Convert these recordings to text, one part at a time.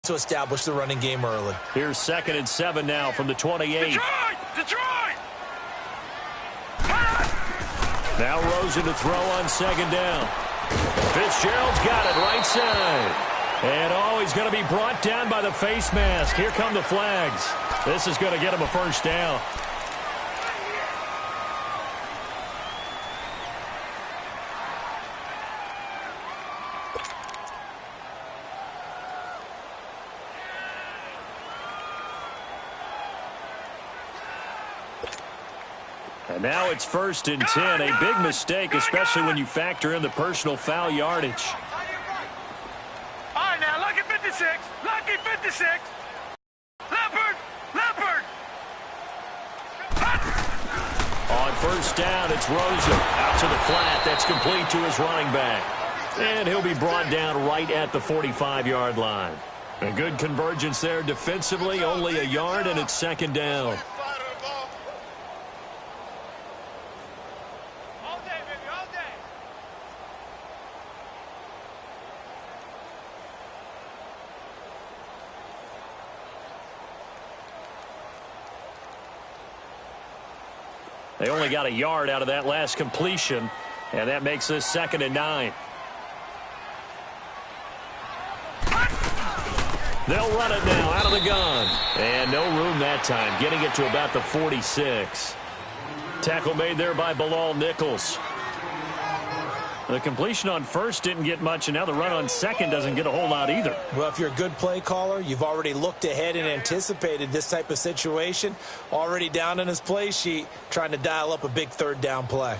to establish the running game early. Here's 2nd and 7 now from the 28. Detroit! Now Rosen to throw on 2nd down. Fitzgerald's got it right side. And he's going to be brought down by the face mask. Here come the flags. This is going to get him a first down. And now it's 1st and 10. A big mistake, especially when you factor in the personal foul yardage. All right, now, lucky 56. Lucky 56. Leopard. On 1st down, it's Rosen. Out to the flat. That's complete to his running back. And he'll be brought down right at the 45-yard line. A good convergence there defensively. Only a yard, and it's 2nd down. They only got a yard out of that last completion, and that makes this 2nd and 9. They'll run it now out of the gun. And no room that time, getting it to about the 46. Tackle made there by Bilal Nichols. The completion on 1st didn't get much, and now the run on 2nd doesn't get a whole lot either. Well, if you're a good play caller, you've already looked ahead and anticipated this type of situation. Already down in his play sheet, trying to dial up a big 3rd down play.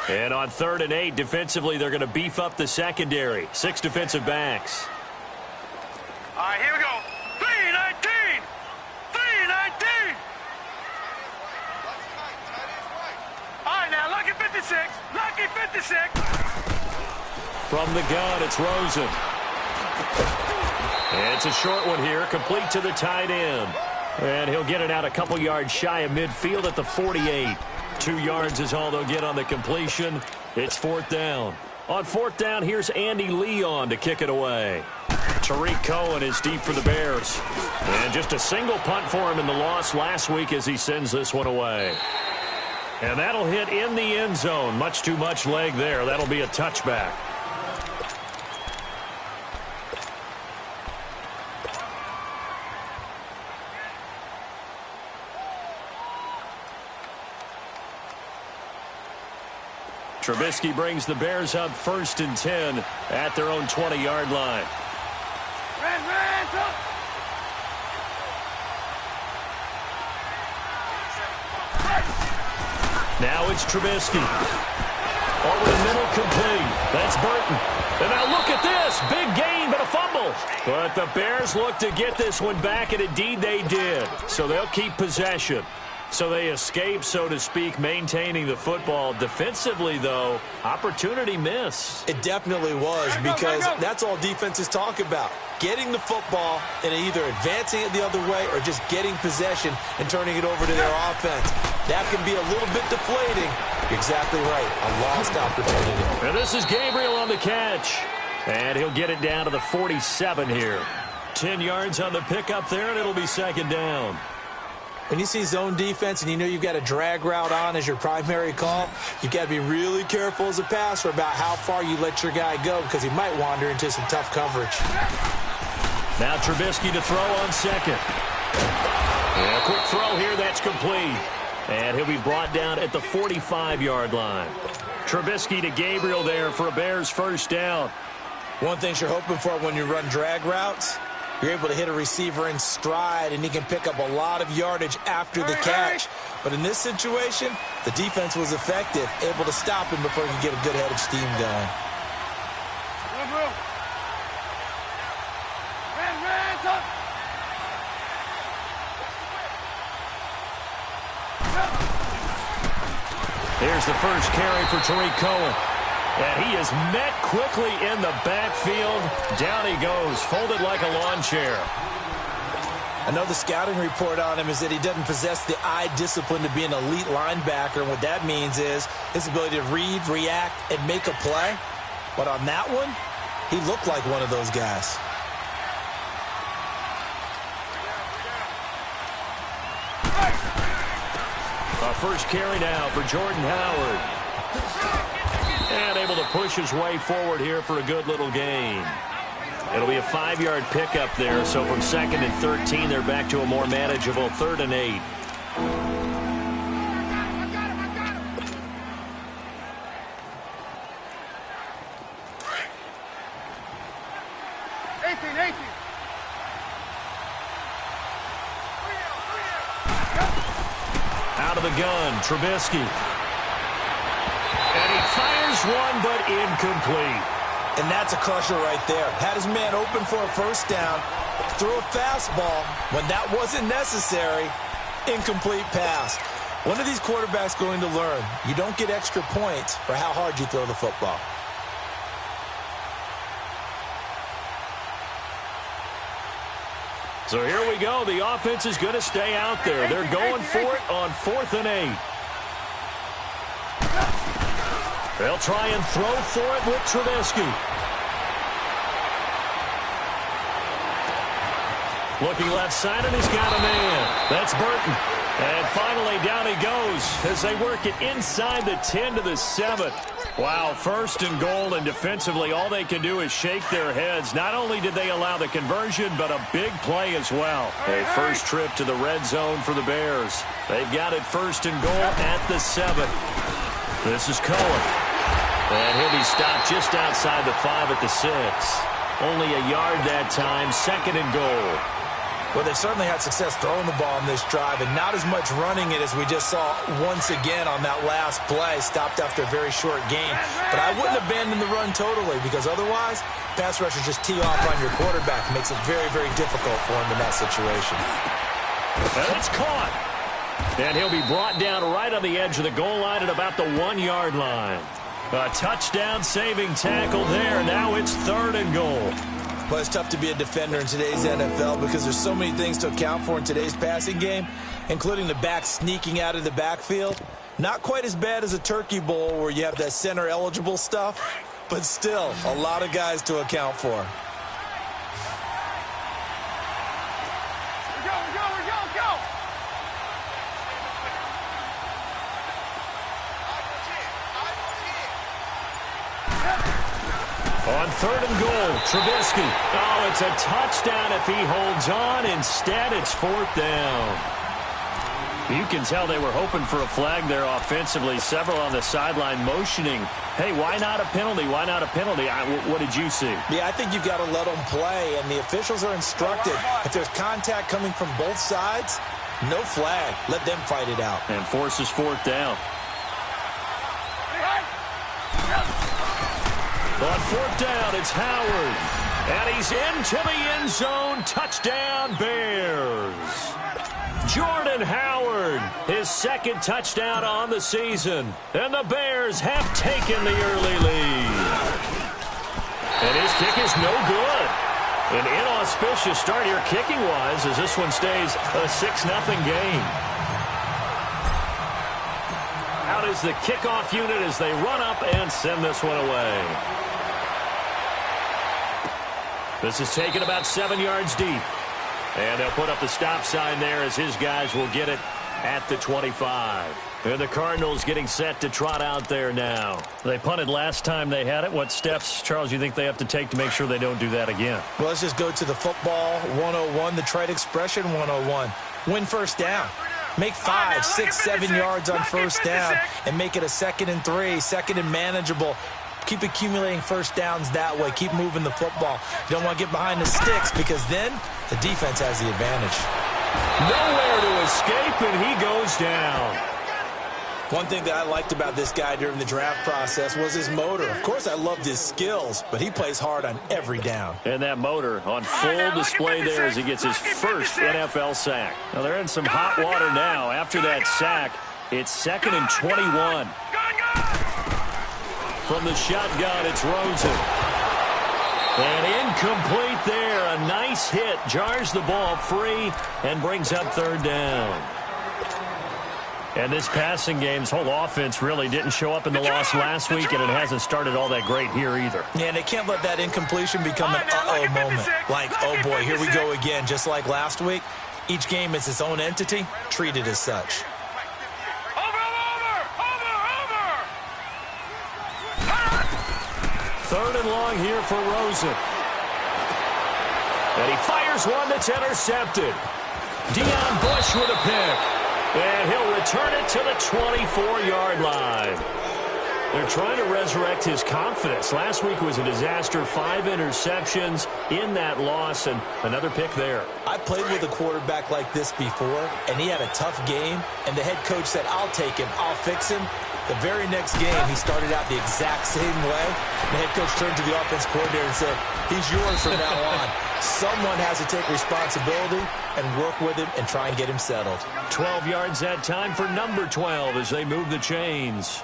And on 3rd and 8, defensively, they're going to beef up the secondary. 6 defensive backs. All right, here we go. 3-19. 3-19. All right, now, lucky 56. Lucky 56. From the gun, it's Rosen. And it's a short one here, complete to the tight end. And he'll get it out a couple yards shy of midfield at the 48. 2 yards is all they'll get on the completion. It's 4th down. On 4th down, here's Andy Leon to kick it away. Tariq Cohen is deep for the Bears. And just a single punt for him in the loss last week as he sends this one away. And that'll hit in the end zone. Much too much leg there. That'll be a touchback. Trubisky brings the Bears up 1st and 10 at their own 20-yard line. Now it's Trubisky. Over the middle, complete. That's Burton. And now look at this. Big gain, but a fumble. But the Bears look to get this one back, and indeed they did. So they'll keep possession. So they escape, so to speak, maintaining the football. Defensively, though, opportunity miss. It definitely was, because that's all defenses talk about. Getting the football and either advancing it the other way or just getting possession and turning it over to their offense. That can be a little bit deflating. You're exactly right. A lost opportunity. And this is Gabriel on the catch. And he'll get it down to the 47 here. 10 yards on the pickup there, and it'll be 2nd down. When you see zone defense and you know you've got a drag route on as your primary call, you've got to be really careful as a passer about how far you let your guy go, because he might wander into some tough coverage. Now Trubisky to throw on 2nd. And a quick throw here, that's complete. And he'll be brought down at the 45-yard line. Trubisky to Gabriel there for a Bears 1st down. One thing you're hoping for when you run drag routes, you're able to hit a receiver in stride, and he can pick up a lot of yardage after the catch. But in this situation, the defense was effective, able to stop him before he could get a good head of steam going. Here's the first carry for Tariq Cohen. And he is met quickly in the backfield. Down he goes, folded like a lawn chair. I know the scouting report on him is that he doesn't possess the eye discipline to be an elite linebacker. And what that means is his ability to read, react, and make a play. But on that one, he looked like one of those guys. A first carry now for Jordan Howard. And able to push his way forward here for a good little gain. It'll be a 5-yard pickup there, so from 2nd and 13, they're back to a more manageable 3rd and 8. Out of the gun, Trubisky. And he fires one, but incomplete. And that's a crusher right there. Had his man open for a first down, threw a fastball. When that wasn't necessary, incomplete pass. One of these quarterbacks going to learn, you don't get extra points for how hard you throw the football. So here we go. The offense is going to stay out there. They're going for it on 4th and 8. They'll try and throw for it with Trubisky. Looking left side, and he's got a man. That's Burton. And finally, down he goes as they work it inside the 10 to the 7. Wow, 1st and goal, and defensively, all they can do is shake their heads. Not only did they allow the conversion, but a big play as well. A first trip to the red zone for the Bears. They've got it 1st and goal at the 7. This is Cohen. And he'll be stopped just outside the 5 at the 6. Only a yard that time, 2nd and goal. Well, they've certainly had success throwing the ball on this drive, and not as much running it as we just saw once again on that last play, stopped after a very short gain. But I wouldn't abandon the run totally, because otherwise, pass rushers just tee off on your quarterback. It makes it very, very difficult for him in that situation. And it's caught. And he'll be brought down right on the edge of the goal line at about the 1-yard line. A touchdown-saving tackle there. Now it's 3rd and goal. Well, it's tough to be a defender in today's NFL because there's so many things to account for in today's passing game, including the back sneaking out of the backfield. Not quite as bad as a turkey bowl where you have that center-eligible stuff, but still a lot of guys to account for. On 3rd and goal, Trubisky. Oh, it's a touchdown if he holds on. Instead, it's 4th down. You can tell they were hoping for a flag there offensively. Several on the sideline motioning. Hey, why not a penalty? Why not a penalty? What did you see? Yeah, I think you've got to let them play, and the officials are instructed. If there's contact coming from both sides, no flag. Let them fight it out. And forces 4th down. On 4th down, it's Howard. And he's into the end zone. Touchdown, Bears. Jordan Howard, his 2nd touchdown on the season. And the Bears have taken the early lead. And his kick is no good. An inauspicious start here kicking-wise as this one stays a 6-0 game. Out is the kickoff unit as they run up and send this one away. This is taken about 7 yards deep. And they'll put up the stop sign there as his guys will get it at the 25. And the Cardinals getting set to trot out there now. They punted last time they had it. What steps, Charles, you think they have to take to make sure they don't do that again? Well, let's just go to the football 101, the trite expression 101. Win first down. Make 5, 6, 7 yards on first down and make it a 2nd and 3, 2nd and manageable. Keep accumulating first downs that way. Keep moving the football. You don't want to get behind the sticks because then the defense has the advantage. Nowhere to escape, and he goes down. One thing that I liked about this guy during the draft process was his motor. Of course, I loved his skills, but he plays hard on every down. And that motor on full display there as he gets his first NFL sack. Now, they're in some hot water now. After that sack, it's 2nd and 21. From the shotgun, it's Rosen. And incomplete there. A nice hit. Jars the ball free and brings up third down. And this passing game's whole offense really didn't show up in the loss last week, and it hasn't started all that great here either. Yeah, and they can't let that incompletion become an uh-oh moment. Like, oh boy, here we go again, just like last week. Each game is its own entity, treated as such. Third and long here for Rosen. And he fires one that's intercepted. Deion Bush with a pick. And he'll return it to the 24-yard line. They're trying to resurrect his confidence. Last week was a disaster. 5 interceptions in that loss, and another pick there. I played with a quarterback like this before, and he had a tough game, and the head coach said, I'll take him, I'll fix him. The very next game, he started out the exact same way. The head coach turned to the offense coordinator and said, he's yours from now on. Someone has to take responsibility and work with him and try and get him settled. 12 yards that time for number 12 as they move the chains.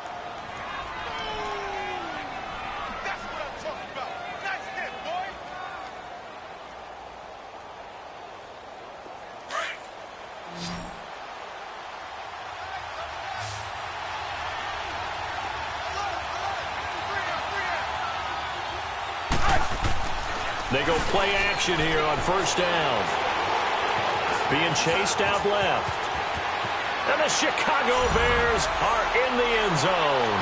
They go play action here on first down. Being chased out left. And the Chicago Bears are in the end zone.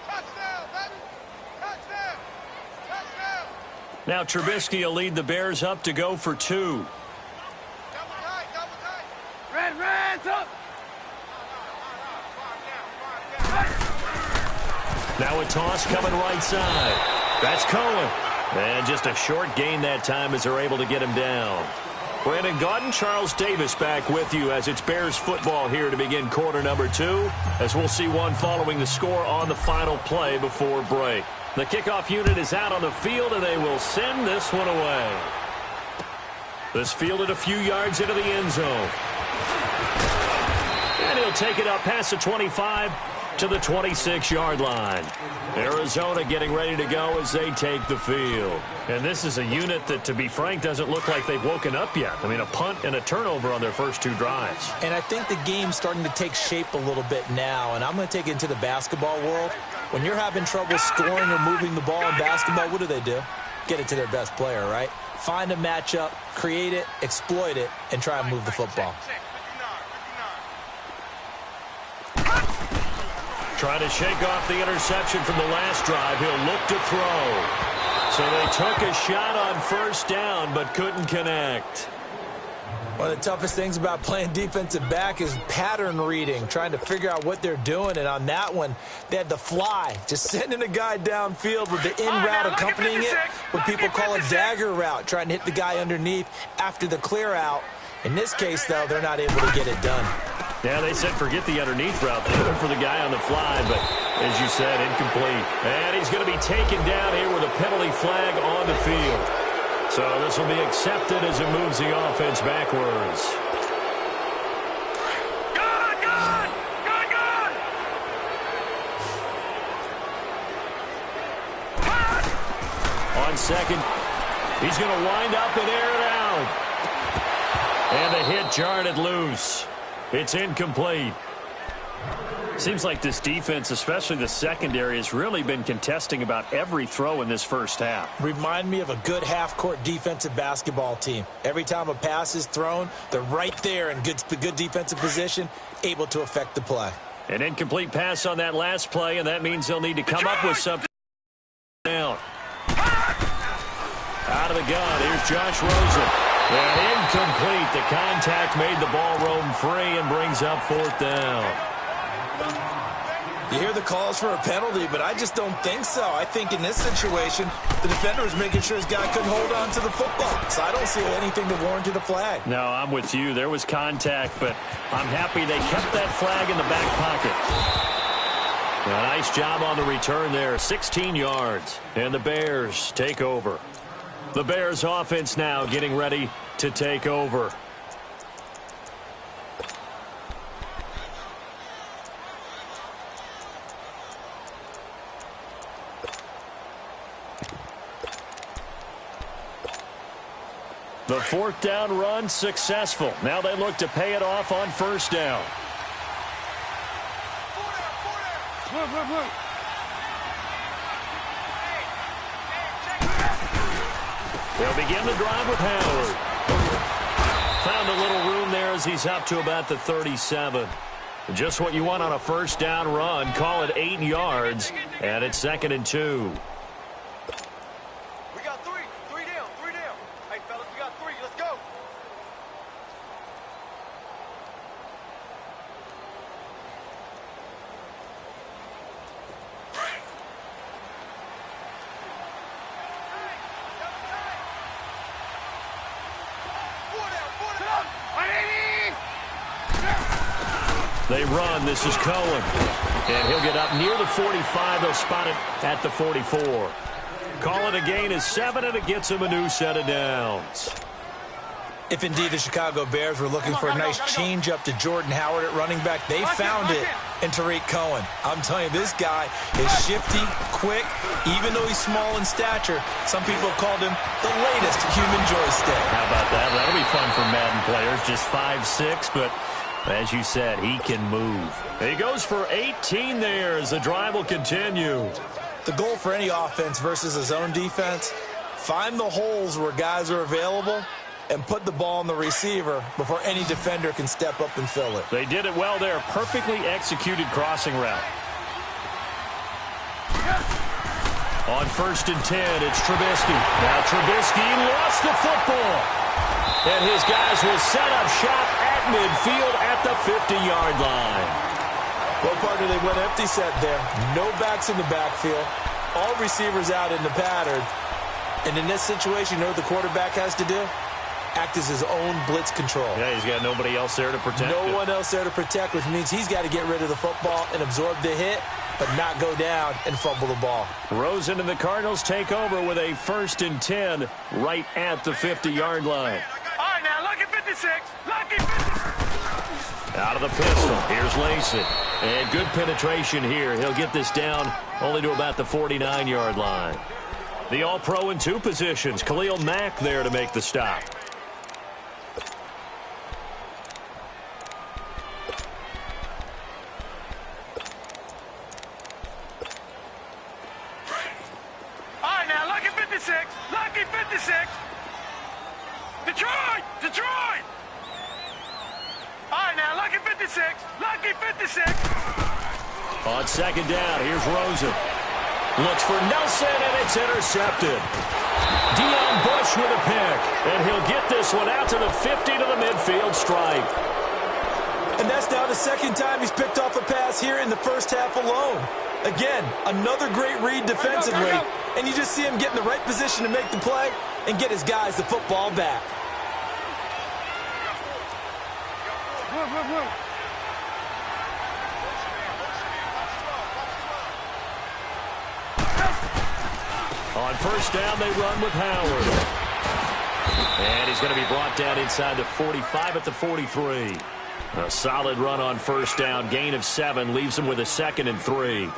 Touchdown, baby! Touchdown! Touchdown! Now Trubisky will lead the Bears up to go for 2. Double tight! Red, up! Now a toss coming right side. That's Cohen. And just a short gain that time as they're able to get him down. Brandon Gaudin, Charles Davis back with you as it's Bears football here to begin quarter number 2. As we'll see one following the score on the final play before break. The kickoff unit is out on the field and they will send this one away. This fielded a few yards into the end zone. And he'll take it up past the 25 to the 26-yard line. Arizona getting ready to go as they take the field. And this is a unit that, to be frank, doesn't look like they've woken up yet. I mean, a punt and a turnover on their first 2 drives. And I think the game's starting to take shape a little bit now, and I'm going to take it into the basketball world. When you're having trouble scoring or moving the ball in basketball, what do? Get it to their best player, right? Find a matchup, create it, exploit it, and try and move the football. Trying to shake off the interception from the last drive. He'll look to throw. So they took a shot on first down, but couldn't connect. One of the toughest things about playing defensive back is pattern reading, trying to figure out what they're doing. And on that one, they had the fly, just sending a guy downfield with the in route accompanying it, what people call a dagger route, trying to hit the guy underneath after the clear out. In this case, though, they're not able to get it done. Yeah, they said forget the underneath route. They went for the guy on the fly, but as you said, incomplete. And he's going to be taken down here with a penalty flag on the field. So this will be accepted as it moves the offense backwards. Good! On second, he's going to wind up and air it out. And the hit jarred it loose. It's incomplete. Seems like this defense, especially the secondary, has really been contesting about every throw in this first half. Remind me of a good half-court defensive basketball team. Every time a pass is thrown, they're right there in good defensive position, able to affect the play. An incomplete pass on that last play, and that means they'll need to come up with something. Down. Out of the gun, here's Josh Rosen. And incomplete. The contact made the ball roam free and brings up fourth down. You hear the calls for a penalty, but I just don't think so. I think in this situation, the defender was making sure his guy couldn't hold on to the football. So I don't see anything to warrant a flag. No, I'm with you. There was contact, but I'm happy they kept that flag in the back pocket. A nice job on the return there. 16 yards, and the Bears take over. The Bears offense now getting ready to take over. The fourth down run successful. Now they look to pay it off on first down. They'll begin the drive with Howard. Found a little room there as he's up to about the 37. Just what you want on a first down run. Call it 8 yards, and it's 2nd and 2. We got three. Three down. Hey, fellas, we got 3. Let's go. They run. This is Cohen. And he'll get up near the 45. They'll spot it at the 44. Call it a gain of 7, and it gets him a new set of downs. If indeed the Chicago Bears were looking for a nice change-up to Jordan Howard at running back, they found it in Tariq Cohen. I'm telling you, this guy is shifty, quick, even though he's small in stature. Some people have called him the latest human joystick. How about that? That'll be fun for Madden players. Just 5'6", but as you said, he can move. He goes for 18 there as the drive will continue. The goal for any offense versus a zone defense, find the holes where guys are available and put the ball on the receiver before any defender can step up and fill it. They did it well there. Perfectly executed crossing route. On 1st and 10, it's Trubisky. Now Trubisky lost the football. And his guys will set up shop at midfield at the 50-yard line. Well, partner, they went empty set there. No backs in the backfield. All receivers out in the pattern. And in this situation, you know what the quarterback has to do? Act as his own blitz control. Yeah, he's got nobody else there to protect. No one else there to protect, which means he's got to get rid of the football and absorb the hit, but not go down and fumble the ball. Rosen and the Cardinals take over with a 1st and 10 right at the 50-yard line. All right, now, lucky 56. Lucky 56. Out of the pistol. Here's Lacey. And good penetration here. He'll get this down only to about the 49-yard line. The All-Pro in 2 positions. Khalil Mack there to make the stop. All right, now, lucky 56. Lucky 56. Detroit. All right, now, lucky 56. Lucky 56. On 2nd down, here's Rosen. Looks for Nelson, and it's intercepted. Deion Bush with a pick, and he'll get this one out to the 50 to the midfield stripe. And that's now the 2nd time he's picked off a pass here in the first half alone. Again, another great read defensively, and you just see him get in the right position to make the play and get his guys the football back. On 1st down, they run with Howard. And he's going to be brought down inside the 45 at the 43. A solid run on 1st down. Gain of 7 leaves him with a 2nd and 3.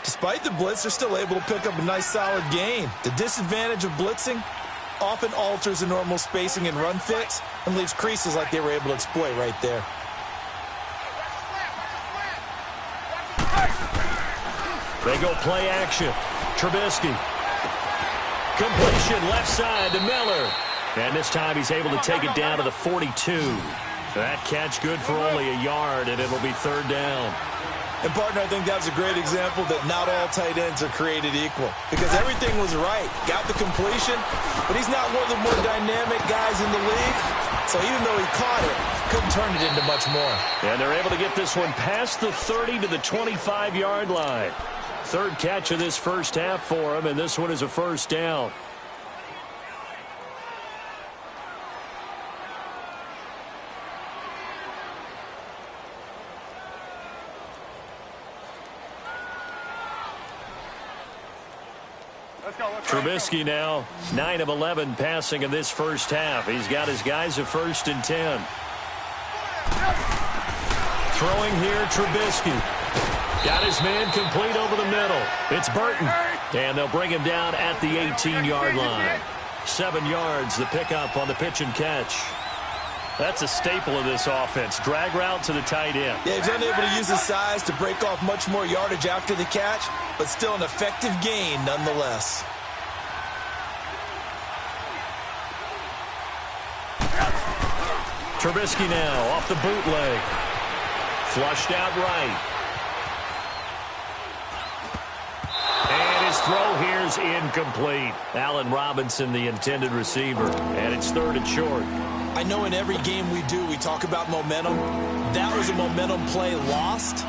Despite the blitz, they're still able to pick up a nice solid gain. The disadvantage of blitzing often alters the normal spacing and run fits and leaves creases like they were able to exploit right there. They go play action. Trubisky. Completion left side to Miller. And this time he's able to take it down to the 42. That catch good for only a yard, and it'll be 3rd down. And, partner, I think that's a great example that not all tight ends are created equal because everything was right. Got the completion, but he's not one of the more dynamic guys in the league. So even though he caught it, couldn't turn it into much more. And they're able to get this one past the 30 to the 25-yard line. 3rd catch of this first half for him, and this one is a 1st down. Trubisky now 9 of 11 passing in this first half. He's got his guys at 1st and 10. Throwing here, Trubisky. Got his man complete over the middle. It's Burton. And they'll bring him down at the 18-yard line. 7 yards, the pickup on the pitch and catch. That's a staple of this offense. Drag route to the tight end. Yeah, he's unable to use his size to break off much more yardage after the catch, but still an effective gain nonetheless. Trubisky now off the bootleg. Flushed out right. And his throw here is incomplete. Allen Robinson, the intended receiver. And it's 3rd and short. I know in every game we do, we talk about momentum. That was a momentum play lost.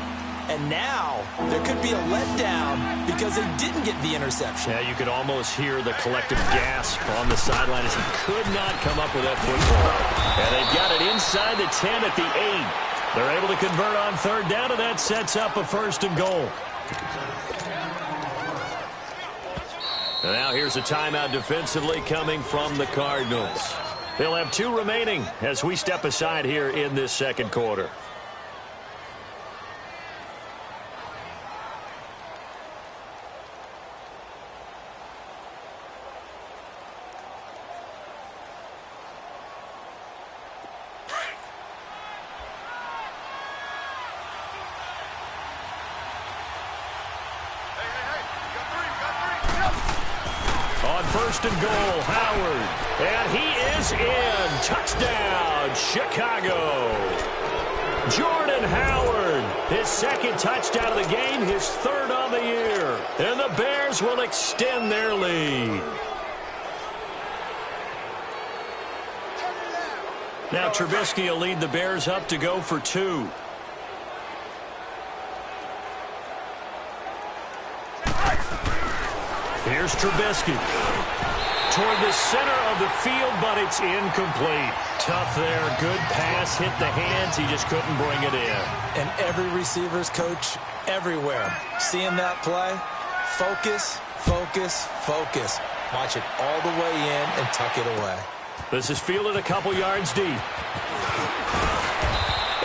And now there could be a letdown because they didn't get the interception. Yeah, you could almost hear the collective gasp on the sideline as he could not come up with that football. And they've got it inside the 10 at the 8. They're able to convert on 3rd down, and that sets up a 1st and goal. And now here's a timeout defensively coming from the Cardinals. They'll have 2 remaining as we step aside here in this 2nd quarter. On 1st and goal, Howard. And he is in. Touchdown, Chicago. Jordan Howard, his 2nd touchdown of the game, his 3rd on the year. And the Bears will extend their lead. Now Trubisky will lead the Bears up to go for 2. Here's Trubisky. Toward the center of the field, but it's incomplete. Tough there. Good pass. Hit the hands. He just couldn't bring it in. And every receiver's coach everywhere. Seeing that play, focus, focus, focus. Watch it all the way in and tuck it away. This is fielded a couple yards deep.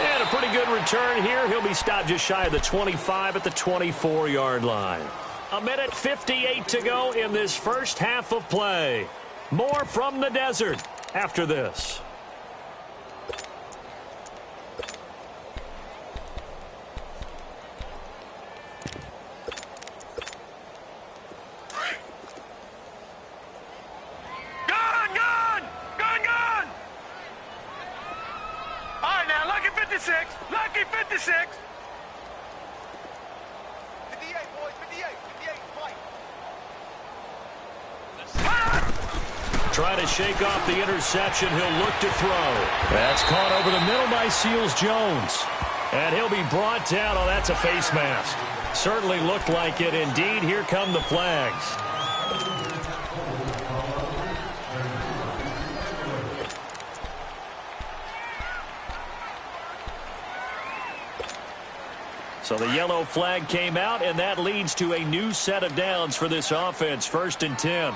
And a pretty good return here. He'll be stopped just shy of the 25 at the 24-yard line. 1:58 to go in this 1st half of play. More from the desert after this. Gun! All right, now, lucky 56. Lucky 56. 58, boys, 58. Try to shake off the interception. He'll look to throw. That's caught over the middle by Seals-Jones. And he'll be brought down. Oh, that's a face mask. Certainly looked like it. Indeed, here come the flags. So the yellow flag came out, and that leads to a new set of downs for this offense. 1st and 10.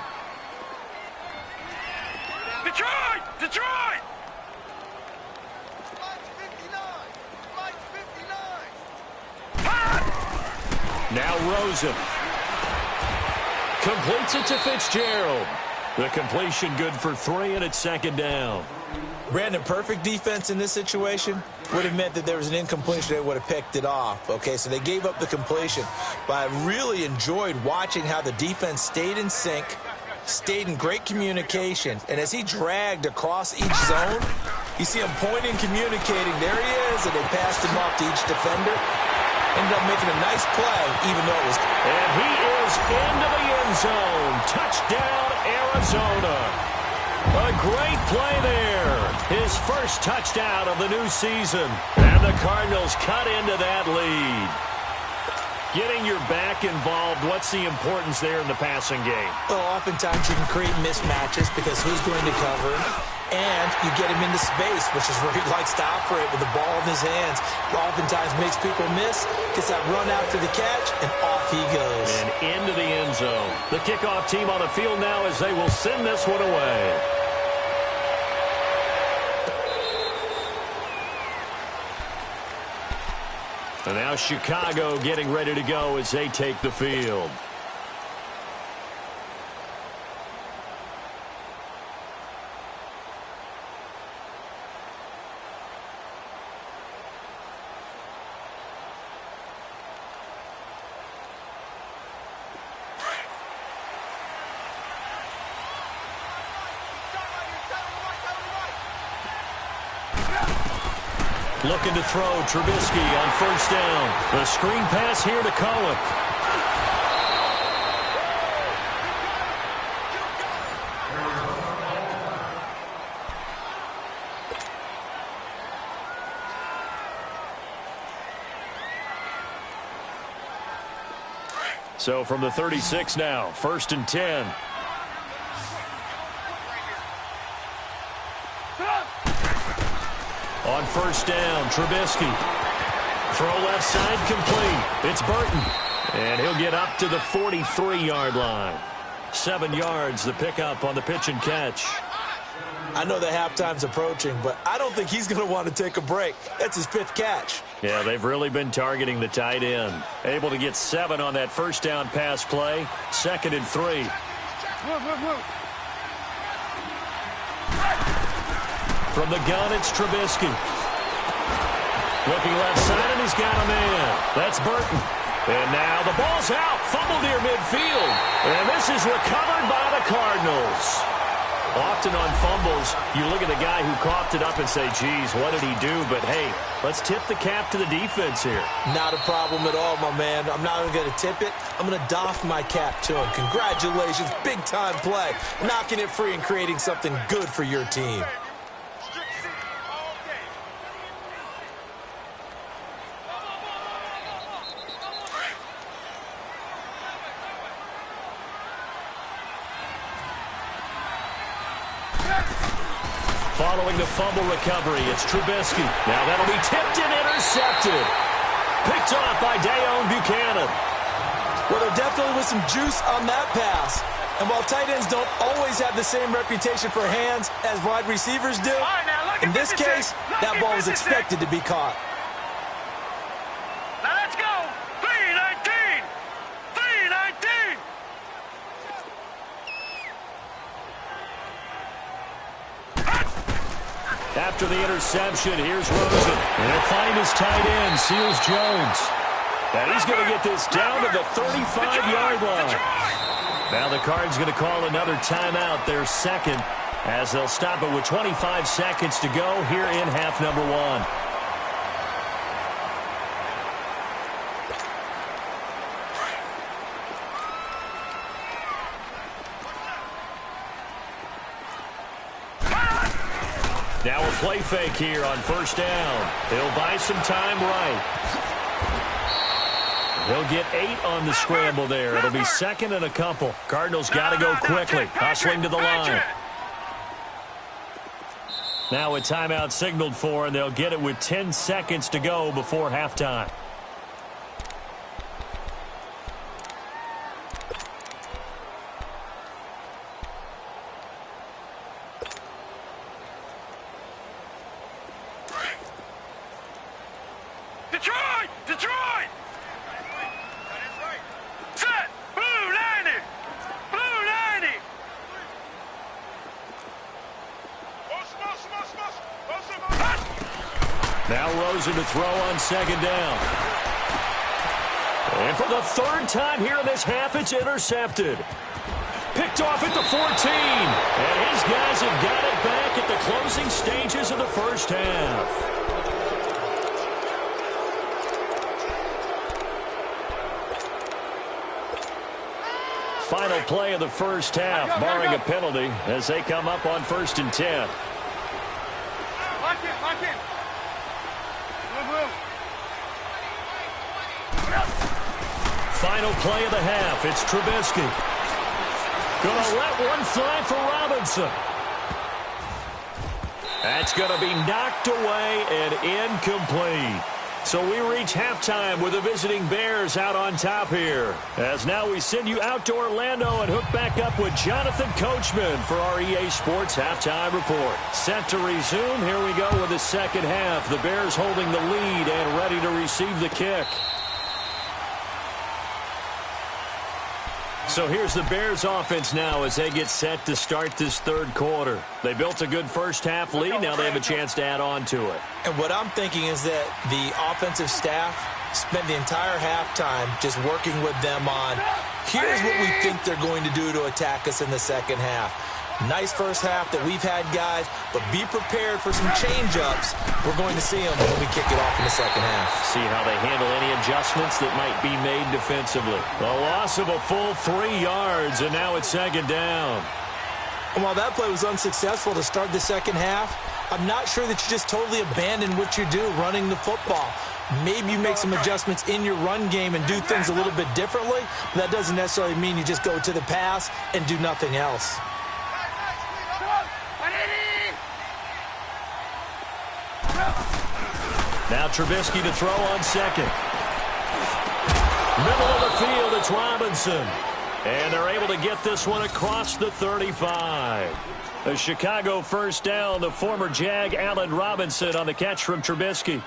Detroit! Now Rosen. Completes it to Fitzgerald. The completion good for 3, and it's 2nd down. Brandon, perfect defense in this situation would have meant that there was an incompletion. They would have picked it off. Okay, so they gave up the completion. But I really enjoyed watching how the defense stayed in sync, stayed in great communication. And as he dragged across each zone, you see him pointing, communicating. There he is, and they passed him off to each defender. Ended up making a nice play, even though it was... And he is into the end zone. Touchdown, Arizona. A great play there. His 1st touchdown of the new season. And the Cardinals cut into that lead. Getting your back involved, what's the importance there in the passing game? Well, oftentimes you can create mismatches because who's going to cover him? And you get him into space, which is where he likes to operate with the ball in his hands. Oftentimes makes people miss, gets that run after the catch, and off he goes. And into the end zone. The kickoff team on the field now as they will send this one away. And now Chicago getting ready to go as they take the field. Looking to throw. Trubisky on first down. The screen pass here to Cohen. So from the 36 now, 1st and 10. On first down, Trubisky. Throw left side complete. It's Burton. And he'll get up to the 43-yard line. 7 yards, the pickup on the pitch and catch. I know that halftime's approaching, but I don't think he's going to want to take a break. That's his 5th catch. Yeah, they've really been targeting the tight end. Able to get 7 on that first down pass play. 2nd and 3. From the gun, it's Trubisky. Looking left side, and he's got a man. That's Burton. And now the ball's out. Fumble near midfield. And this is recovered by the Cardinals. Often on fumbles, you look at the guy who coughed it up and say, geez, what did he do? But, hey, let's tip the cap to the defense here. Not a problem at all, my man. I'm not even going to tip it. I'm going to doff my cap to him. Congratulations. Big-time play. Knocking it free and creating something good for your team. Following the fumble recovery, it's Trubisky. Now that'll be tipped and intercepted. Picked off by Dayon Buchanan. Well, there definitely was some juice on that pass. And while tight ends don't always have the same reputation for hands as wide receivers do, in this case, that ball was expected to be caught. Now let's go. 3-19. 3-19. After the interception, here's Rosen. And he'll find his tight end, Seals Jones. And he's going to get this down to the 35-yard line. Now the Cards going to call another timeout, their 2nd, as they'll stop it with 25 seconds to go here in half number 1. Now a play fake here on first down. He'll buy some time right. He'll get 8 on the scramble there. It'll be 2nd and a couple. Cardinals got to go quickly. Hustling to the line. Now a timeout signaled for, and they'll get it with 10 seconds to go before halftime. Detroit! Set! Blue 90! Blue 90! Now Rosen to throw on 2nd down. And for the 3rd time here in this half, it's intercepted. Picked off at the 14. And his guys have got it back at the closing stages of the first half. Final play of the first half, barring a penalty, as they come up on 1st and 10. Lock in. Final play of the half, it's Trubisky. Gonna let one fly for Robinson. That's gonna be knocked away and incomplete. So we reach halftime with the visiting Bears out on top here. As now we send you out to Orlando and hook back up with Jonathan Coachman for our EA Sports Halftime Report. Set to resume. Here we go with the second half. The Bears holding the lead and ready to receive the kick. So here's the Bears offense now as they get set to start this 3rd quarter. They built a good first half lead. Now they have a chance to add on to it. And what I'm thinking is that the offensive staff spent the entire halftime just working with them on, here's what we think they're going to do to attack us in the second half. Nice first half that we've had, guys, but be prepared for some change-ups. We're going to see them when we kick it off in the second half. See how they handle any adjustments that might be made defensively. A loss of a full 3 yards, and now it's second down. And while that play was unsuccessful to start the second half, I'm not sure that you just totally abandon what you do running the football. Maybe you make some adjustments in your run game and do things a little bit differently, but that doesn't necessarily mean you just go to the pass and do nothing else. Now Trubisky to throw on second. Middle of the field, it's Robinson. And they're able to get this one across the 35. A Chicago first down, the former Jag Allen Robinson on the catch from Trubisky.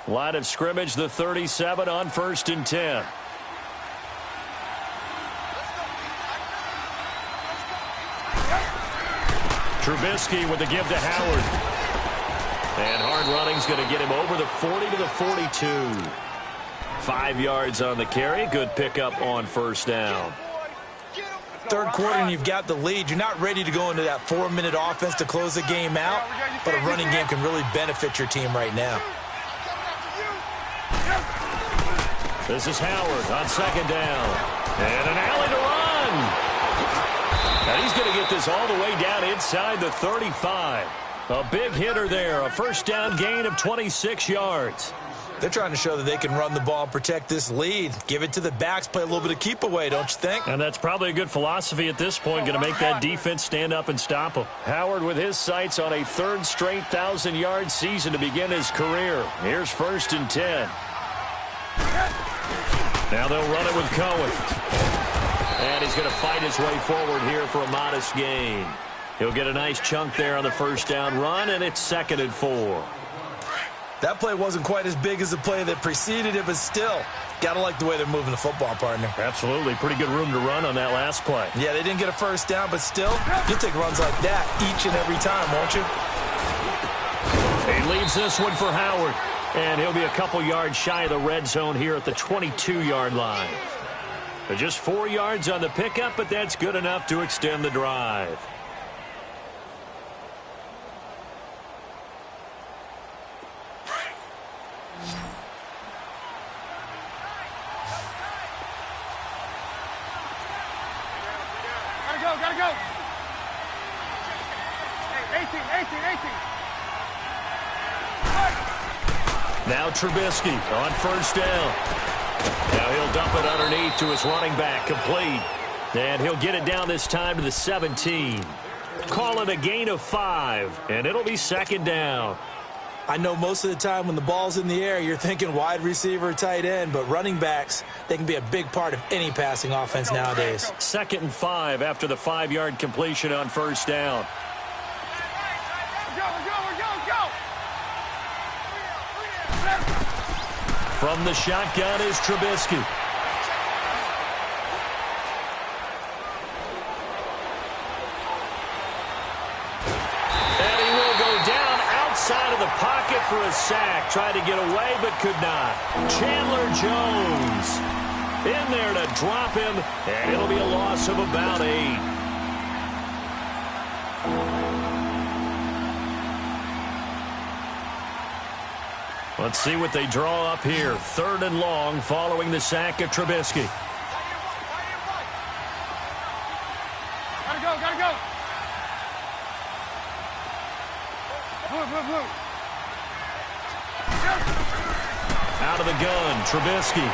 Line of scrimmage, the 37 on 1st and 10. Trubisky with the give to Howard. And hard running's going to get him over the 40 to the 42. 5 yards on the carry. Good pickup on first down. Third quarter and you've got the lead. You're not ready to go into that 4-minute offense to close the game out, but a running game can really benefit your team right now. This is Howard on second down. And an alley to run. And he's going to get this all the way down inside the 35. A big hitter there. A first down gain of 26 yards. They're trying to show that they can run the ball and protect this lead. Give it to the backs, play a little bit of keep away, don't you think? And that's probably a good philosophy at this point. Going to make that defense stand up and stop him. Howard with his sights on a 3rd straight 1,000-yard season to begin his career. Here's 1st and 10. Now they'll run it with Cohen. And he's going to fight his way forward here for a modest gain. He'll get a nice chunk there on the first down run, and it's 2nd and 4. That play wasn't quite as big as the play that preceded it, but still, got to like the way they're moving the football, partner. Absolutely. Pretty good room to run on that last play. Yeah, they didn't get a first down, but still, you'll take runs like that each and every time, won't you? He leaves this one for Howard. And he'll be a couple yards shy of the red zone here at the 22-yard line. But just 4 yards on the pickup, but that's good enough to extend the drive. Gotta go. Hey, 18. Now Trubisky on first down. Now he'll dump it underneath to his running back, complete. And he'll get it down this time to the 17. Call it a gain of 5, and it'll be 2nd down. I know most of the time when the ball's in the air, you're thinking wide receiver, tight end, but running backs, they can be a big part of any passing offense nowadays. 2nd and 5 after the 5-yard completion on first down. From the shotgun is Trubisky. And he will go down outside of the pocket for a sack. Tried to get away but could not. Chandler Jones in there to drop him, and it'll be a loss of about 8. Let's see what they draw up here. 3rd and long following the sack of Trubisky. Gotta go. Blue. Out of the gun, Trubisky.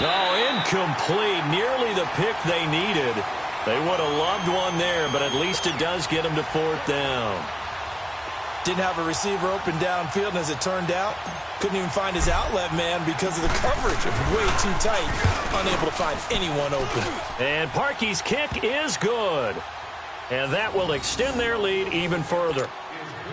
Oh, incomplete. Nearly the pick they needed. They would have loved one there, but at least it does get them to 4th down. Didn't have a receiver open downfield, and as it turned out, couldn't even find his outlet man because of the coverage. Way too tight, unable to find anyone open. And Parkey's kick is good. And that will extend their lead even further.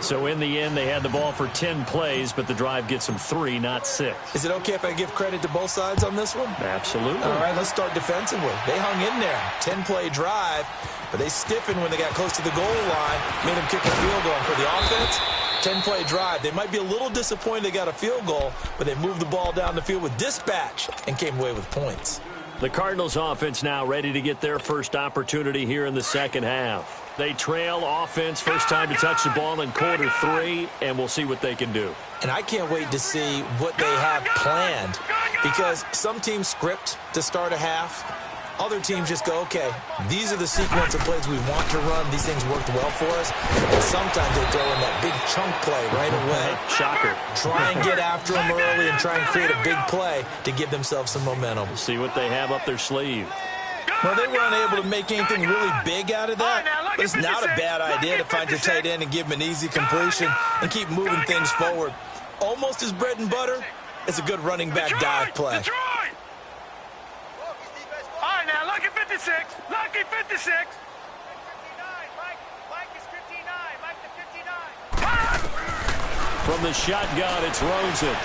So in the end, they had the ball for 10 plays, but the drive gets them 3, not 6. Is it okay if I give credit to both sides on this one? Absolutely. All right, let's start defensively. They hung in there. 10-play drive, but they stiffened when they got close to the goal line, made them kick a field goal. For the offense, 10-play drive. They might be a little disappointed they got a field goal, but they moved the ball down the field with dispatch and came away with points. The Cardinals offense now ready to get their first opportunity here in the second half. They trail offense, first time to touch the ball in quarter 3, and we'll see what they can do. And I can't wait to see what they have planned, because some teams script to start a half. Other teams just go, okay, these are the sequence of plays we want to run. These things worked well for us. And sometimes they throw in that big chunk play right away. Shocker. Try and get after them early and try and create a big play to give themselves some momentum. See what they have up their sleeve. Well, they were unable to make anything really big out of that, but it's not a bad idea to find your tight end and give him an easy completion and keep moving things forward. Almost as bread and butter, it's a good running back dive play. All right, now, lucky 56. Lucky 56. Mike is 59. Mike to 59. From the shotgun, it's Rosen.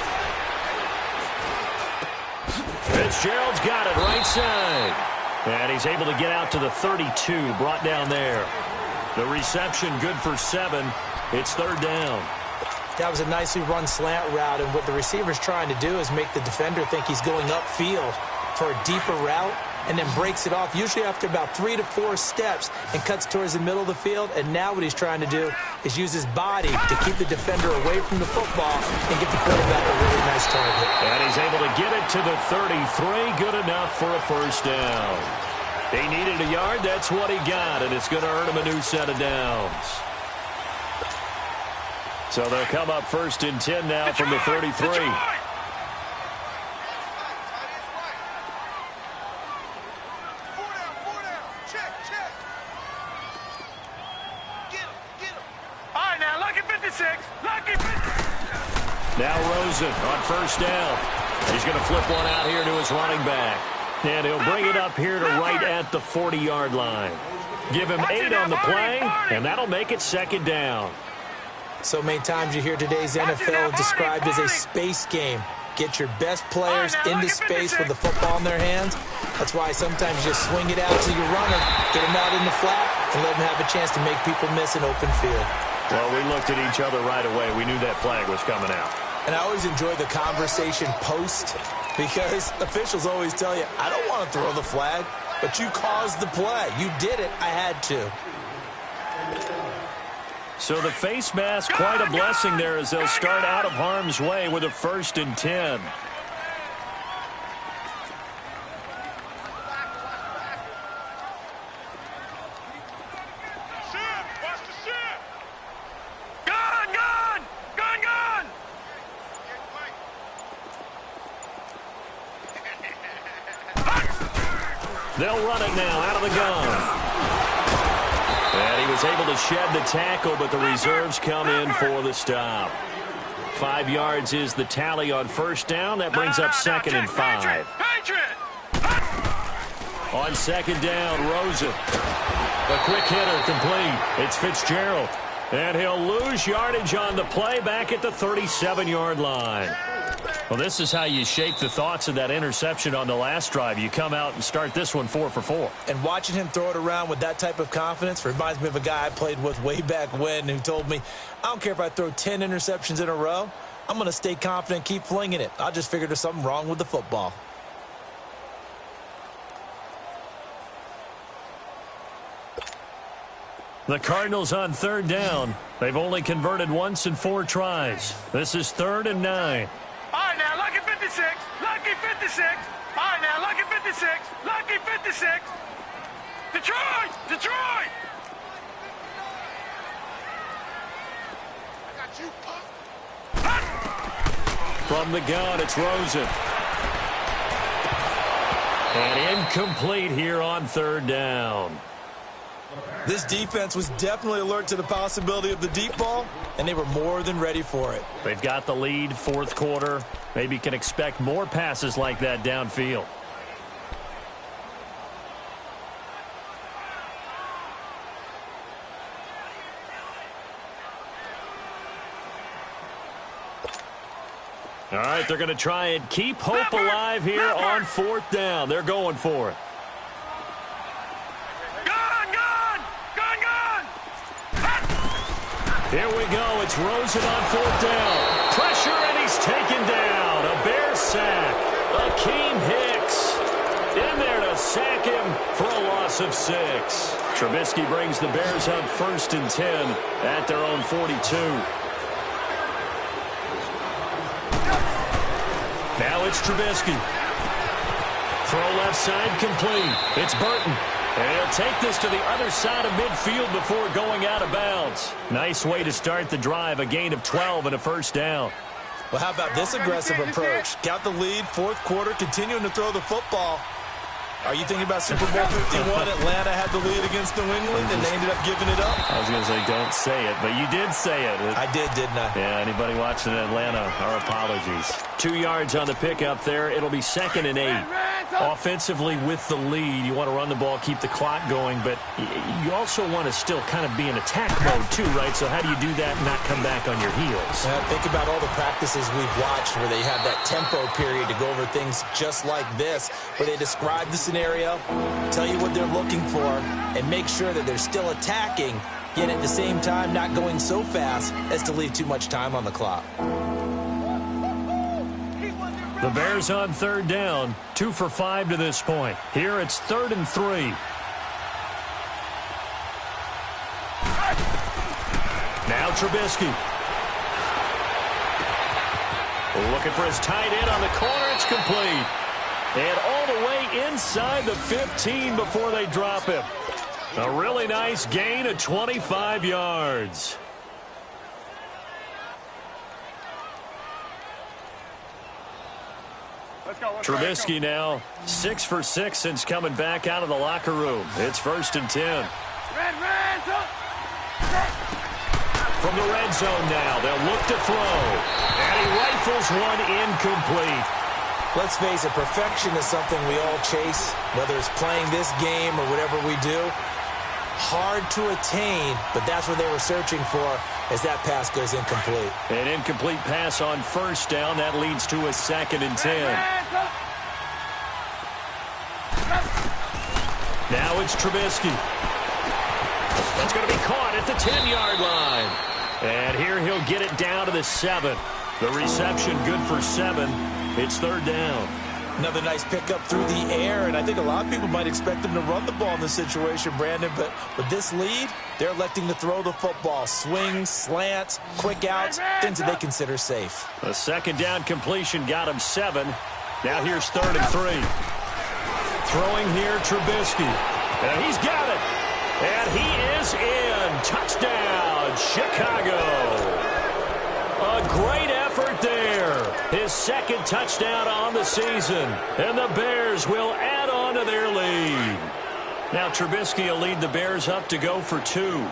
Fitzgerald's got it right side. And he's able to get out to the 32, brought down there. The reception good for 7. It's third down. That was a nicely run slant route, and what the receiver's trying to do is make the defender think he's going upfield for a deeper route, and then breaks it off, usually after about 3 to 4 steps, and cuts towards the middle of the field. And now what he's trying to do is use his body to keep the defender away from the football and get the quarterback a really nice target. And he's able to get it to the 33, good enough for a first down. He needed a yard, that's what he got, and it's going to earn him a new set of downs. So they'll come up first and 10 now from the 33. Now Rosen on first down. He's going to flip one out here to his running back. And he'll bring it up here to right at the 40-yard line. Give him 8 on the play, and that'll make it second down. So many times you hear today's NFL described as a space game. Get your best players into space with the football in their hands. That's why sometimes you just swing it out to your runner, get them out in the flat, and let them have a chance to make people miss an open field. Well, we looked at each other right away. We knew that flag was coming out. And I always enjoy the conversation post, because officials always tell you, I don't want to throw the flag, but you caused the play. You did it. I had to. So the face mask, quite a blessing there as they'll start out of harm's way with a 1st and 10. They'll run it now out of the gun. And he was able to shed the tackle, but the reserves come in for the stop. 5 yards is the tally on first down. That brings up 2nd and 5. On second down, Rosen. A quick hitter complete. It's Fitzgerald. And he'll lose yardage on the play back at the 37-yard line. Well, this is how you shape the thoughts of that interception on the last drive. You come out and start this one 4 for 4. And watching him throw it around with that type of confidence reminds me of a guy I played with way back when who told me, I don't care if I throw 10 interceptions in a row. I'm going to stay confident and keep flinging it. I just figured there's something wrong with the football. The Cardinals on third down. They've only converted once in 4 tries. This is 3rd and 9. All right, now, lucky 56. Lucky 56. All right, now, lucky 56. Lucky 56. Detroit! Detroit! I got you, Pop. From the gun, it's Rosen. And incomplete here on 3rd down. This defense was definitely alert to the possibility of the deep ball, and they were more than ready for it. They've got the lead, 4th quarter. Maybe can expect more passes like that downfield. All right, they're going to try and keep hope alive here on 4th down. They're going for it. Here we go. It's Rosen on 4th down. Pressure, and he's taken down. A Bears sack. Akeem Hicks in there to sack him for a loss of 6. Trubisky brings the Bears up 1st and 10 at their own 42. Now it's Trubisky. Throw left side complete. It's Burton. And he'll take this to the other side of midfield before going out of bounds. Nice way to start the drive. A gain of 12 and a 1st down. Well, how about this aggressive approach? Got the lead, 4th quarter, continuing to throw the football. Are you thinking about Super Bowl 51? Atlanta had the lead against New England, and they ended up giving it up? I was going to say, don't say it, but you did say it. I did, didn't I? Yeah, anybody watching Atlanta, our apologies. 2 yards on the pickup there. It'll be 2nd and 8. Offensively with the lead, you want to run the ball, keep the clock going, but you also want to still kind of be in attack mode too, right? So how do you do that and not come back on your heels? Think about all the practices we've watched where they have that tempo period to go over things just like this, where they describe the scenario, tell you what they're looking for, and make sure that they're still attacking, yet at the same time not going so fast as to leave too much time on the clock. The Bears on 3rd down, 2 for 5 to this point. Here it's 3rd and 3. Now Trubisky. Looking for his tight end on the corner. It's complete. And all the way inside the 15 before they drop him. A really nice gain of 25 yards. Trubisky now 6 for 6 since coming back out of the locker room. It's 1st and 10. From the red zone now, they'll look to throw. And he rifles one incomplete. Let's face it, perfection is something we all chase, whether it's playing this game or whatever we do. Hard to attain, but that's what they were searching for as that pass goes incomplete. An incomplete pass on 1st down. That leads to a 2nd and 10. Now it's Trubisky. That's going to be caught at the 10-yard line. And here he'll get it down to the 7. The reception good for 7. It's 3rd down. Another nice pickup through the air, and I think a lot of people might expect them to run the ball in this situation, Brandon, but with this lead, they're electing to throw the football. Swings, slants, quick outs, things that they consider safe. A 2nd down completion got him 7. Now here's 3rd and 3. Throwing here, Trubisky. And he's got it. And he is in. Touchdown, Chicago. A great effort there. His 2nd touchdown on the season. And the Bears will add on to their lead. Now Trubisky will lead the Bears up to go for 2. Go.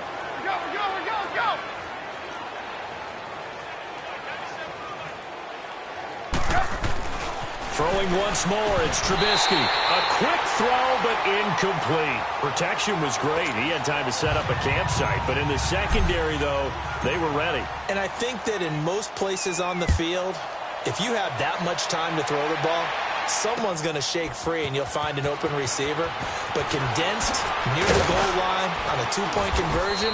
Throwing once more, it's Trubisky. A quick throw, but incomplete. Protection was great. He had time to set up a campsite, but in the secondary, though, they were ready. And I think that in most places on the field, if you have that much time to throw the ball, someone's going to shake free and you'll find an open receiver. But condensed near the goal line on a 2-point conversion,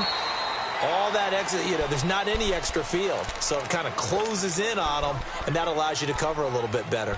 all that extra, there's not any extra field. So it kind of closes in on them, and that allows you to cover a little bit better.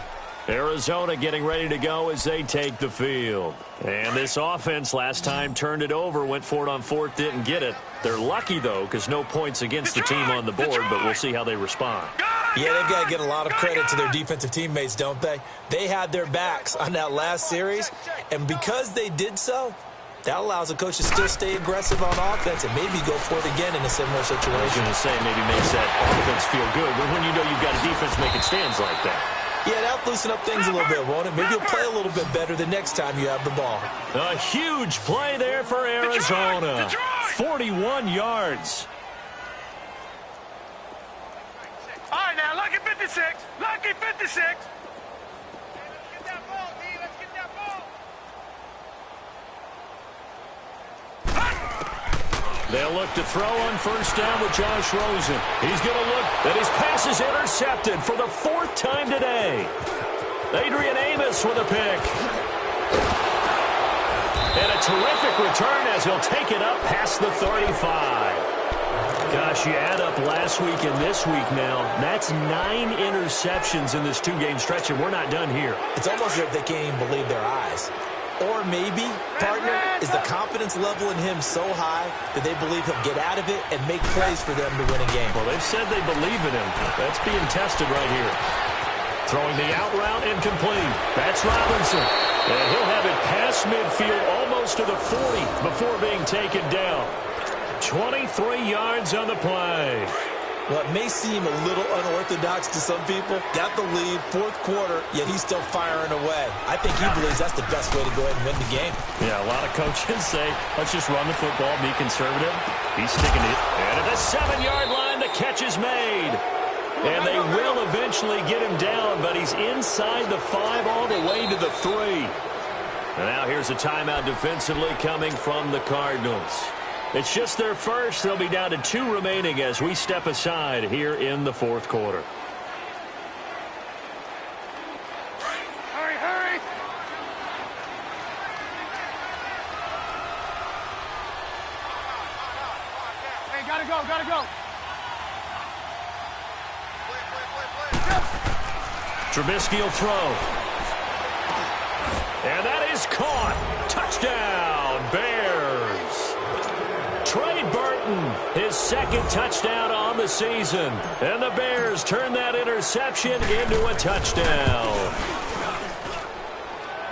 Arizona getting ready to go as they take the field. And this offense last time turned it over, went for it on 4th, didn't get it. They're lucky, though, because no points against the team on the board, but we'll see how they respond. Yeah, they've got to get a lot of credit to their defensive teammates, don't they? They had their backs on that last series, and because they did so, that allows a coach to still stay aggressive on offense and maybe go for it again in a similar situation. I was going to say maybe makes that offense feel good, but when you know you've got a defense making stands like that. Yeah, that'll loosen up things a little bit, won't it? Maybe you'll play a little bit better the next time you have the ball. A huge play there for Arizona. 41 yards. All right, now, lucky 56. Lucky 56. Let's get that ball, D. Let's get that ball. They'll look to throw on first down with Josh Rosen. He's going to look, and his pass is intercepted for the 4th time today. Adrian Amos with a pick. And a terrific return as he'll take it up past the 35. Gosh, you add up last week and this week now. That's 9 interceptions in this 2-game stretch, and we're not done here. It's almost as if they can't even believe their eyes. Or maybe, partner, is the confidence level in him so high that they believe he'll get out of it and make plays for them to win a game. Well, they've said they believe in him. That's being tested right here. Throwing the out route incomplete. That's Robinson. And he'll have it past midfield almost to the 40 before being taken down. 23 yards on the play. Well, it may seem a little unorthodox to some people. Got the lead, 4th quarter, yet he's still firing away. I think he believes that's the best way to go ahead and win the game. Yeah, a lot of coaches say, let's just run the football, be conservative. He's sticking it. And at the 7-yard line, the catch is made. And they will eventually get him down, but he's inside the 5 all the way to the 3. And now here's a timeout defensively coming from the Cardinals. It's just their first. They'll be down to 2 remaining as we step aside here in the 4th quarter. Hurry, hurry. Hey, gotta go, gotta go. Trubisky will throw. And that is caught. Touchdown, Bears. Trey Burton, his 2nd touchdown on the season. And the Bears turn that interception into a touchdown.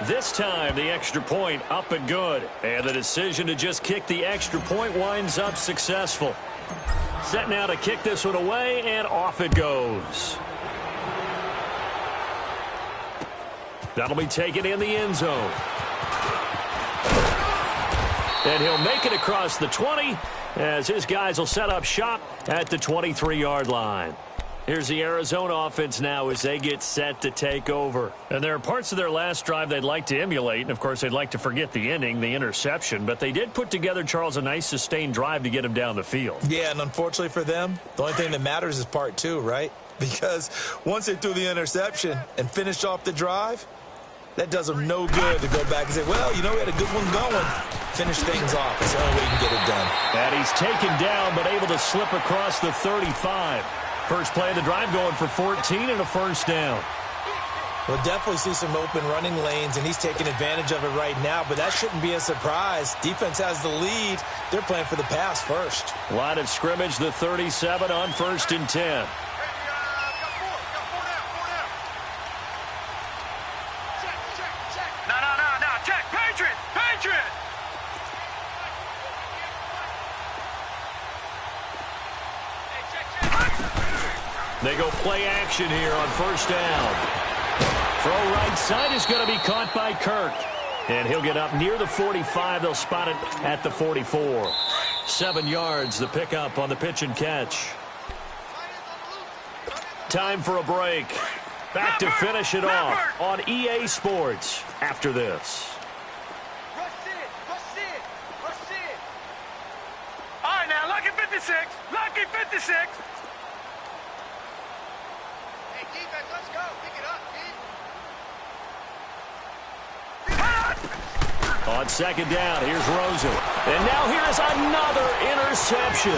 This time, the extra point up and good. And the decision to just kick the extra point winds up successful. Set now to kick this one away, and off it goes. That'll be taken in the end zone. And he'll make it across the 20 as his guys will set up shop at the 23-yard line. Here's the Arizona offense now as they get set to take over. And there are parts of their last drive they'd like to emulate. And, of course, they'd like to forget the ending, the interception. But they did put together, Charles, a nice sustained drive to get him down the field. Yeah, and unfortunately for them, the only thing that matters is part 2, right? Because once they threw the interception and finished off the drive, that does them no good to go back and say, well, you know, we had a good one going. Finish things off. It's the only way you can get it done. And he's taken down but able to slip across the 35. First play of the drive going for 14 and a first down. We'll definitely see some open running lanes, and he's taking advantage of it right now, but that shouldn't be a surprise. Defense has the lead. They're playing for the pass first. Line of scrimmage, the 37 on 1st and 10. They go play action here on first down. Throw right side is going to be caught by Kirk. And he'll get up near the 45. They'll spot it at the 44. 7 yards, the pickup on the pitch and catch. Time for a break. Back to finish it off on EA Sports after this. All right, now, lucky 56. Lucky 56. Let's go. Pick it up, D. On 2nd down, here's Rosen. And now here's another interception.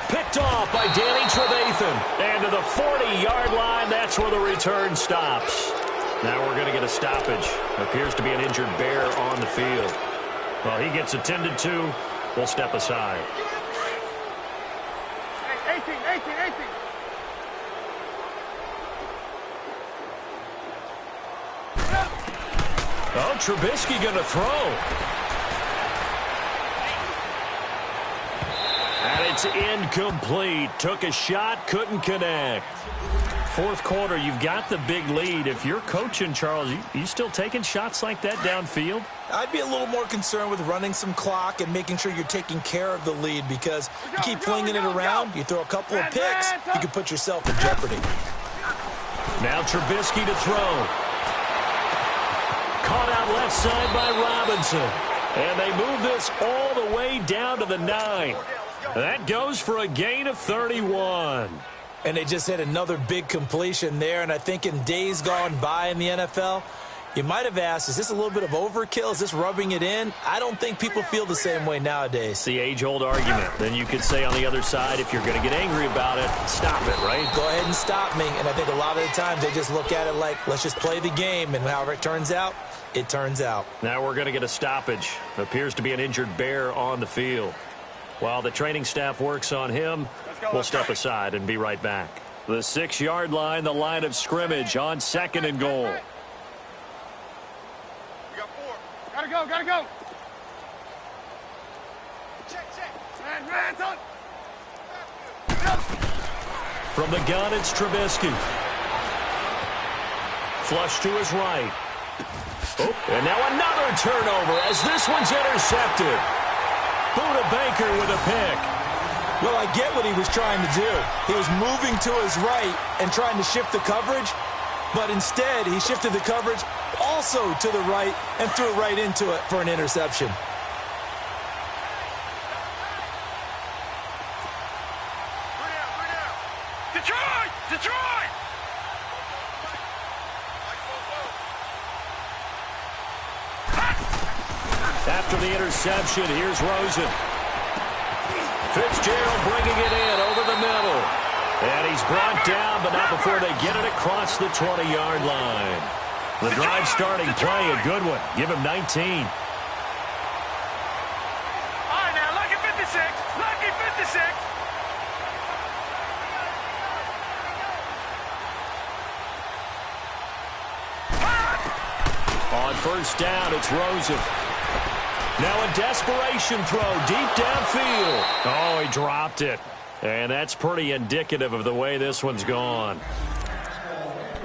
Picked off by Danny Trevathan. And to the 40-yard line, that's where the return stops. Now we're going to get a stoppage. Appears to be an injured Bear on the field. Well, he gets attended to. We'll step aside. 18. Oh, Trubisky going to throw. And it's incomplete. Took a shot, couldn't connect. 4th quarter, you've got the big lead. If you're coaching, Charles, you still taking shots like that downfield? I'd be a little more concerned with running some clock and making sure you're taking care of the lead, because you keep flinging it around, you throw a couple of picks, you can put yourself in jeopardy. Now Trubisky to throw. Caught out left side by Robinson. And they move this all the way down to the 9. That goes for a gain of 31. And they just hit another big completion there. And I think in days gone by in the NFL, you might have asked, is this a little bit of overkill? Is this rubbing it in? I don't think people feel the same way nowadays. It's the age-old argument. Then you could say on the other side, if you're going to get angry about it, stop it, right? Go ahead and stop me. And I think a lot of the times they just look at it like, let's just play the game. And however it turns out, it turns out. Now we're going to get a stoppage. Appears to be an injured Bear on the field. While the training staff works on him, we'll step aside and be right back. The 6-yard line, the line of scrimmage on 2nd and goal. Gotta go, gotta go. Check. Man, son. From the gun, it's Trubisky. Flush to his right. Oh, and now another turnover as this one's intercepted. Buda Baker with a pick. Well, I get what he was trying to do. He was moving to his right and trying to shift the coverage, but instead he shifted the coverage also to the right and threw it right into it for an interception. Detroit! After the interception, here's Rosen. Fitzgerald bringing it in over the middle. And he's brought down, but not before they get it across the 20-yard line. The drive starting play, a good one. Give him 19. All right, now, lucky 56. Lucky 56. On first down, it's Rosen. Now a desperation throw deep downfield. Oh, he dropped it. And that's pretty indicative of the way this one's gone.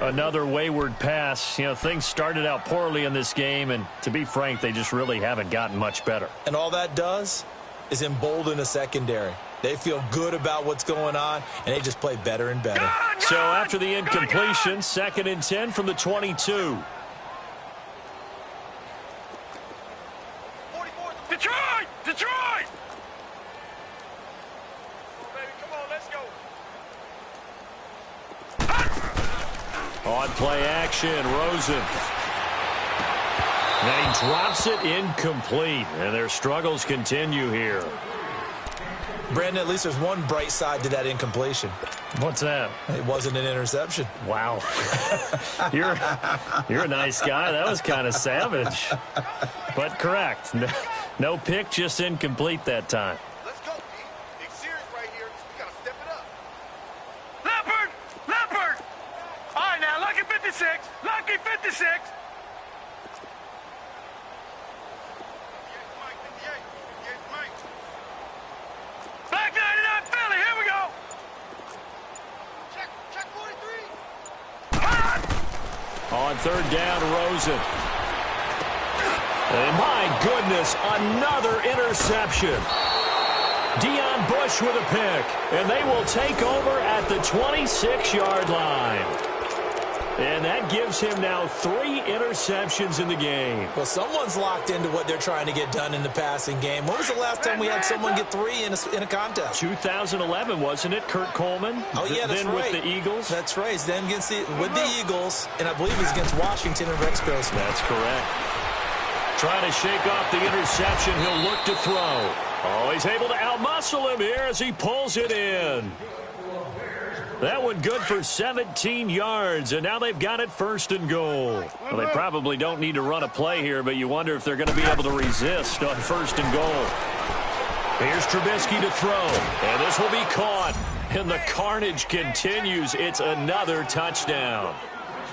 Another wayward pass. You know, things started out poorly in this game, and to be frank, they just really haven't gotten much better. And all that does is embolden a secondary. They feel good about what's going on, and they just play better and better. So after the incompletion, 2nd and 10 from the 22. Detroit! Baby, come on, let's go. On play action, Rosen. And he drops it incomplete. And their struggles continue here. Brandon, at least there's one bright side to that incompletion. What's that? It wasn't an interception. Wow. You're a nice guy. That was kind of savage. But correct. No pick, just incomplete that time. Let's go, Pete. Big series right here. We got to step it up. Leopard! All right, now, lucky 56. Lucky 56. Black 99 Philly, here we go. Check 43. On third down, Rosen. And my goodness, another interception. Deion Bush with a pick. And they will take over at the 26-yard line. And that gives him now 3 interceptions in the game. Well, someone's locked into what they're trying to get done in the passing game. When was the last time we had someone get 3 in a contest? 2011, wasn't it? Kurt Coleman? Oh, yeah, that's then right. With the Eagles? That's right. Then with the Eagles, and I believe he's against Washington and Rex Grossman. That's correct. Trying to shake off the interception. He'll look to throw. Oh, he's able to outmuscle him here as he pulls it in. That one good for 17 yards, and now they've got it 1st and goal. Well, they probably don't need to run a play here, but you wonder if they're going to be able to resist on 1st and goal. Here's Trubisky to throw, and this will be caught. And the carnage continues. It's another touchdown.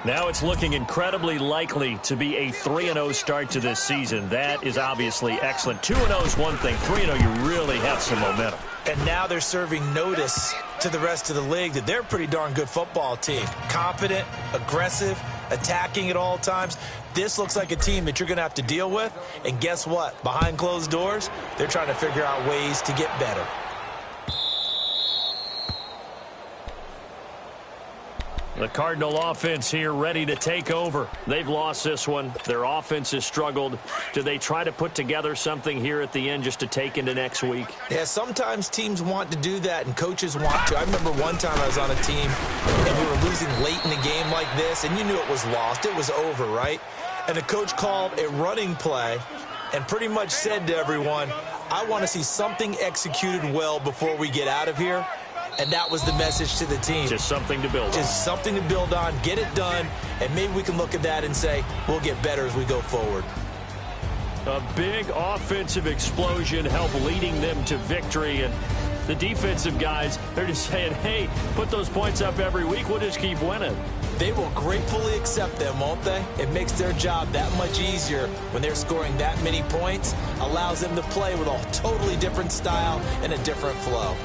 Now it's looking incredibly likely to be a 3-0 start to this season. That is obviously excellent. 2-0 is one thing. 3-0, you really have some momentum. And now they're serving notice to the rest of the league that they're a pretty darn good football team. Confident, aggressive, attacking at all times. This looks like a team that you're going to have to deal with. And guess what? Behind closed doors, they're trying to figure out ways to get better. The Cardinal offense here ready to take over. They've lost this one. Their offense has struggled. Do they try to put together something here at the end just to take into next week? Yeah, sometimes teams want to do that and coaches want to. I remember one time I was on a team and we were losing late in the game like this, and you knew it was lost. It was over, right? And the coach called a running play and pretty much said to everyone, I want to see something executed well before we get out of here. And that was the message to the team. Just something to build on. Just something to build on, get it done, and maybe we can look at that and say, we'll get better as we go forward. A big offensive explosion helped leading them to victory. And the defensive guys, they're just saying, hey, put those points up every week. We'll just keep winning. They will gratefully accept them, won't they? It makes their job that much easier when they're scoring that many points. Allows them to play with a totally different style and a different flow.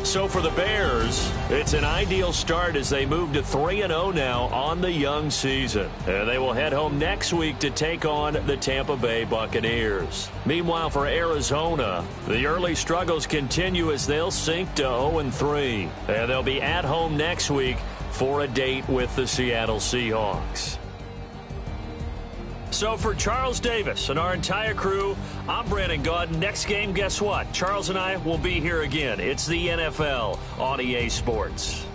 So for the Bears, it's an ideal start as they move to 3-0 now on the young season. And they will head home next week to take on the Tampa Bay Buccaneers. Meanwhile, for Arizona, the early struggles continue as they'll sink to 0-3. And they'll be at home next week for a date with the Seattle Seahawks. So for Charles Davis and our entire crew, I'm Brandon Gaudin. Next game, guess what? Charles and I will be here again. It's the NFL on EA Sports.